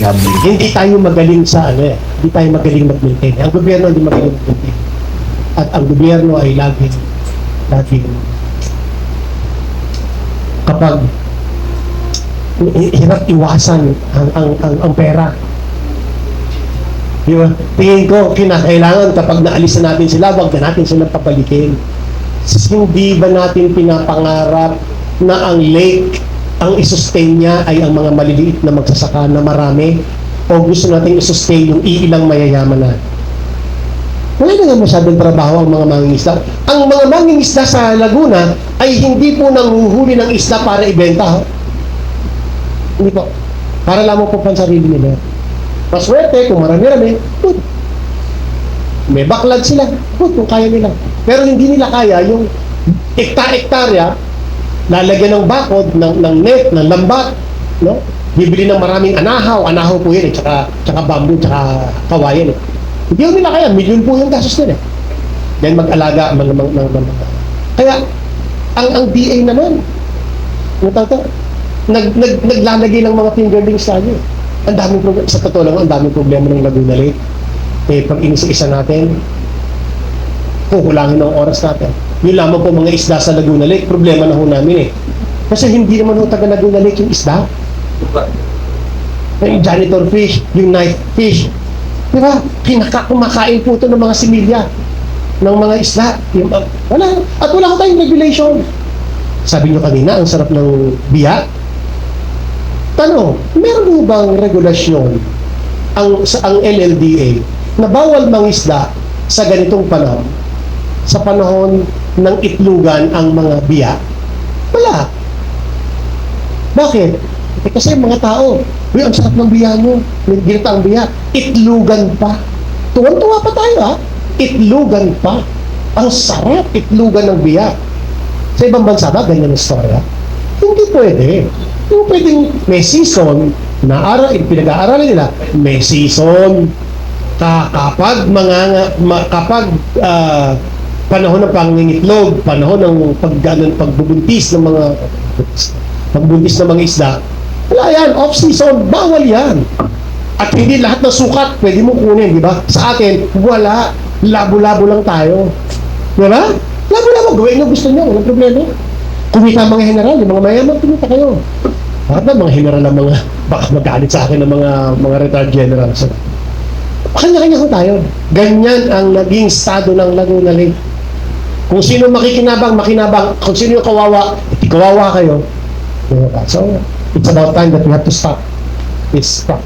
gambling. Hindi tayo magaling sa hindi tayo magaling mag-maintain. Ang gobyerno hindi magaling mag-maintain. At ang gobyerno ay laging kapag hirap iwasan ang pera. Di ba? Tingin ko, kinakailangan kapag naalis na natin sila, wag na natin silang papalikin. Hindi ba natin pinapangarap na ang lake, ang isustain niya ay ang mga maliliit na magsasaka na marami? O gusto natin isustain yung iilang mayayaman na? Wala na nga masyadong trabaho ang mga mangingisda. Ang mga mangingisda sa Laguna ay hindi po nanguhuli ng isda para ibenta. Hindi po. Para lamang po pansarili nila. Maswerte, kung marami-rami, good. May backlog sila, good kung kaya nila. Pero hindi nila kaya yung ekta-ektarya, lalagyan ng bakod, ng net, ng lambat, no? Bibili ng maraming anahaw po yun, tsaka bamboo, tsaka kawayan. Hindi nila kaya, milyon po yung gastos nila. Then mag-alaga, kaya, ang DA naman, naglalagay ng mga fingerlings sa inyo. Ang daming problema, sa totoo lang, ang daming problema ng Laguna Lake. Pag inisa-isa natin, kukulangin ng oras natin. Yung lamang po mga isda sa Laguna Lake, problema na ho namin Kasi hindi naman ho taga Laguna Lake yung isda. Yung janitor fish, yung night fish. Diba? Kumakain po ito ng mga similya, ng mga isda. Wala. At wala ko tayong regulation. Sabi nyo kanina, ang sarap ng biya. Tanong, meron mo bang regulasyon ang LLDA na bawal mangisda sa ganitong panahon? Sa panahon ng itlugan ang mga biya? Wala. Bakit? Kasi mga tao, ang sarap ng biya mo. Ginita ang biya. Itlugan pa. Tuwan-tuwa pa tayo Itlugan pa. Ang sarap itlugan ng biya. Sa ibang bansa ba, ganyan ang istorya? Hindi pwede. Yung pwedeng may season na pinag-aaralan nila, may season kapag panahon ng pangingitlog, panahon ng pagbubuntis ng mga isda, wala yan, off-season, bawal yan. At hindi lahat ng sukat pwede mo kunin, di ba? Sa atin, wala, labo-labo lang tayo. Di ba? Labo-labo, gawin yung gusto nyo, walang problema. Kumita mga general, yung mga mayaman, kumita kayo. Bakit ba mga general ng baka magalit sa akin ng mga retired generals? Kanya-kanya ko tayo. Ganyan ang naging estado ng Laguna Lake. Kung sino makikinabang, makinabang. Kung sino yung kawawa, kawawa kayo. So, it's about time that we have to stop this practice.